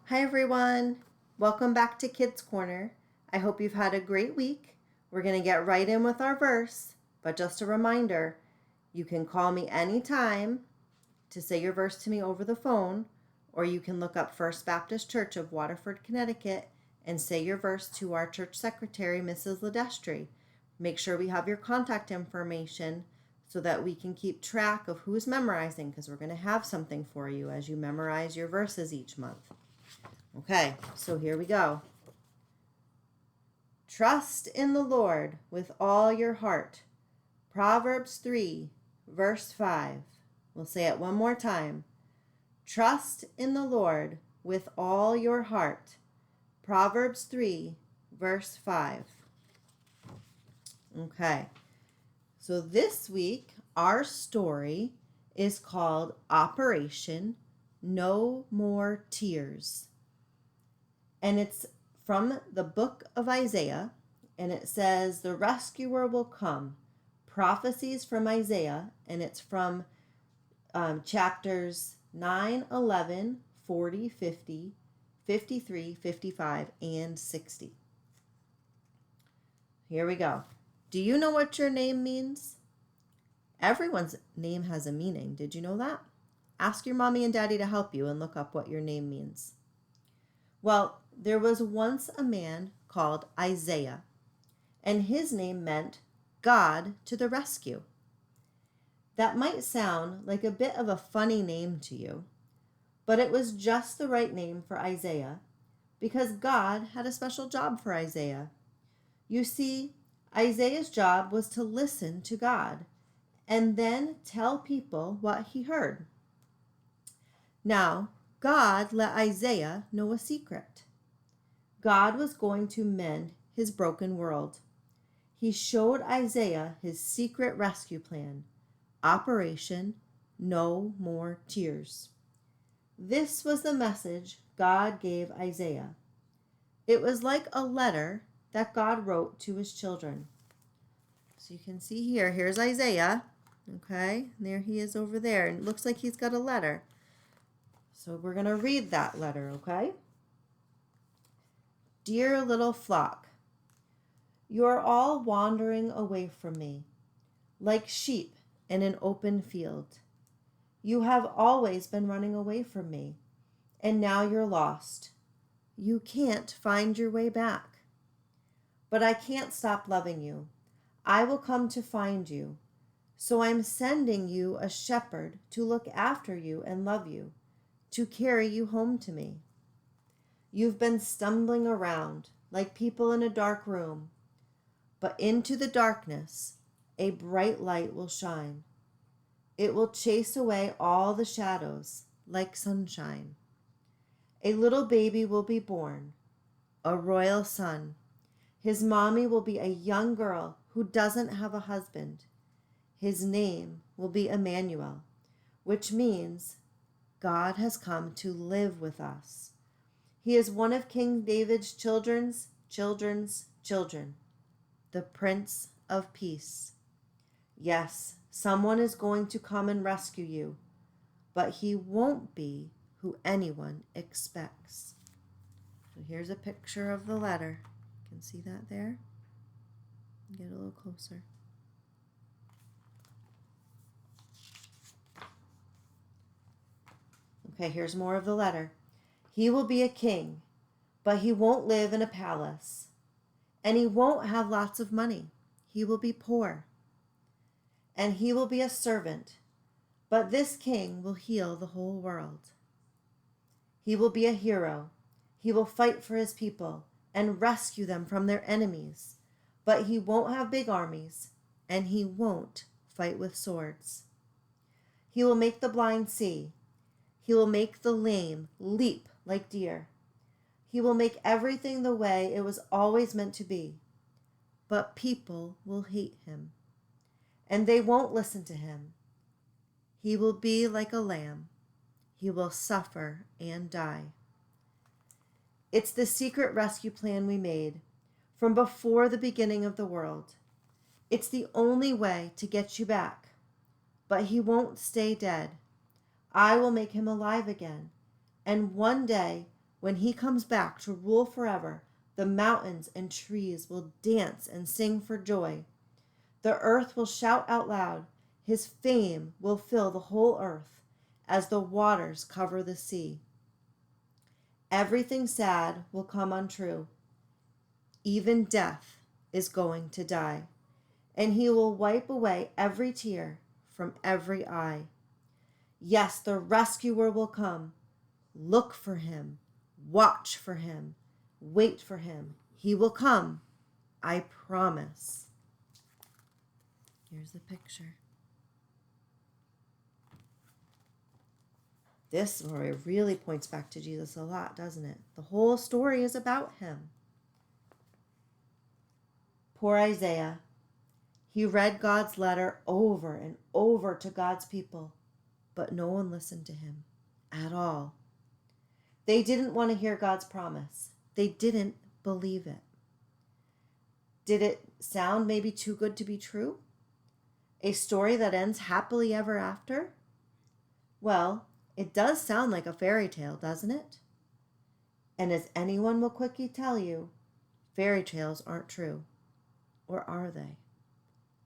Hi everyone, welcome back to Kids Corner. I hope you've had a great week. We're going to get right in with our verse, but just a reminder, you can call me anytime to say your verse to me over the phone, or you can look up First Baptist Church of Waterford, Connecticut, and say your verse to our church secretary, Mrs. Ledestri. Make sure we have your contact information so that we can keep track of who's memorizing, because we're going to have something for you as you memorize your verses each month. Okay, so here we go. Trust in the Lord with all your heart. Proverbs 3, verse 5. We'll say it one more time. Trust in the Lord with all your heart. Proverbs 3, verse 5. Okay, so this week our story is called Operation No More Tears. And it's from the book of Isaiah, and it says, the rescuer will come. Prophecies from Isaiah, and it's from chapters 9, 11, 40, 50, 53, 55, and 60. Here we go. Do you know what your name means? Everyone's name has a meaning. Did you know that? Ask your mommy and daddy to help you and look up what your name means. Well, there was once a man called Isaiah, and his name meant God to the rescue. That might sound like a bit of a funny name to you, but it was just the right name for Isaiah because God had a special job for Isaiah. You see, Isaiah's job was to listen to God and then tell people what he heard. Now, God let Isaiah know a secret. God was going to mend his broken world. He showed Isaiah his secret rescue plan, Operation No More Tears. This was the message God gave Isaiah. It was like a letter that God wrote to his children. So you can see here's Isaiah, okay? And there he is over there, and it looks like he's got a letter. So we're going to read that letter, okay? Dear little flock, you're all wandering away from me, like sheep in an open field. You have always been running away from me, and now you're lost. You can't find your way back. But I can't stop loving you. I will come to find you. So I'm sending you a shepherd to look after you and love you, to carry you home to me. You've been stumbling around like people in a dark room, but into the darkness a bright light will shine. It will chase away all the shadows like sunshine. A little baby will be born, a royal son. His mommy will be a young girl who doesn't have a husband. His name will be Emmanuel, which means God has come to live with us. He is one of King David's children's children, the Prince of Peace. Yes, someone is going to come and rescue you, but he won't be who anyone expects. So here's a picture of the letter. You can see that there? Get a little closer. Okay, here's more of the letter. He will be a king, but he won't live in a palace. And he won't have lots of money. He will be poor. And he will be a servant, but this king will heal the whole world. He will be a hero. He will fight for his people and rescue them from their enemies. But he won't have big armies, and he won't fight with swords. He will make the blind see. He will make the lame leap like deer. He will make everything the way it was always meant to be. But people will hate him, and they won't listen to him. He will be like a lamb. He will suffer and die. It's the secret rescue plan we made from before the beginning of the world. It's the only way to get you back. But he won't stay dead. I will make him alive again, and one day When he comes back to rule forever, the mountains and trees will dance and sing for joy. The earth will shout out loud. His fame will fill the whole earth as the waters cover the sea. Everything sad will come untrue. Even death is going to die, and he will wipe away every tear from every eye. Yes, the rescuer will come. Look for him. Watch for him. Wait for him. He will come. I promise. Here's the picture. This story really points back to Jesus a lot, doesn't it? The whole story is about him. Poor Isaiah. He read God's letter over and over to God's people, but no one listened to him at all. They didn't want to hear God's promise. They didn't believe it. Did it sound maybe too good to be true? A story that ends happily ever after? Well, it does sound like a fairy tale, doesn't it? And as anyone will quickly tell you, fairy tales aren't true. Or are they?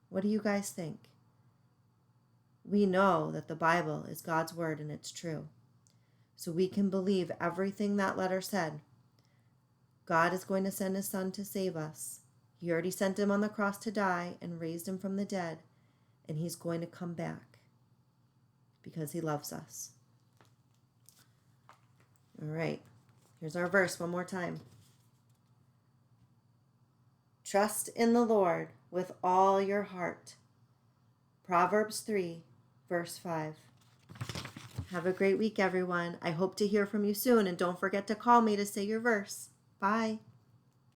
What do you guys think? We know that the Bible is God's word and it's true. So we can believe everything that letter said. God is going to send his son to save us. He already sent him on the cross to die and raised him from the dead. And he's going to come back because he loves us. All right, here's our verse one more time. Trust in the Lord with all your heart. Proverbs 3, verse 5. Have a great week, everyone. I hope to hear from you soon, and don't forget to call me to say your verse. Bye.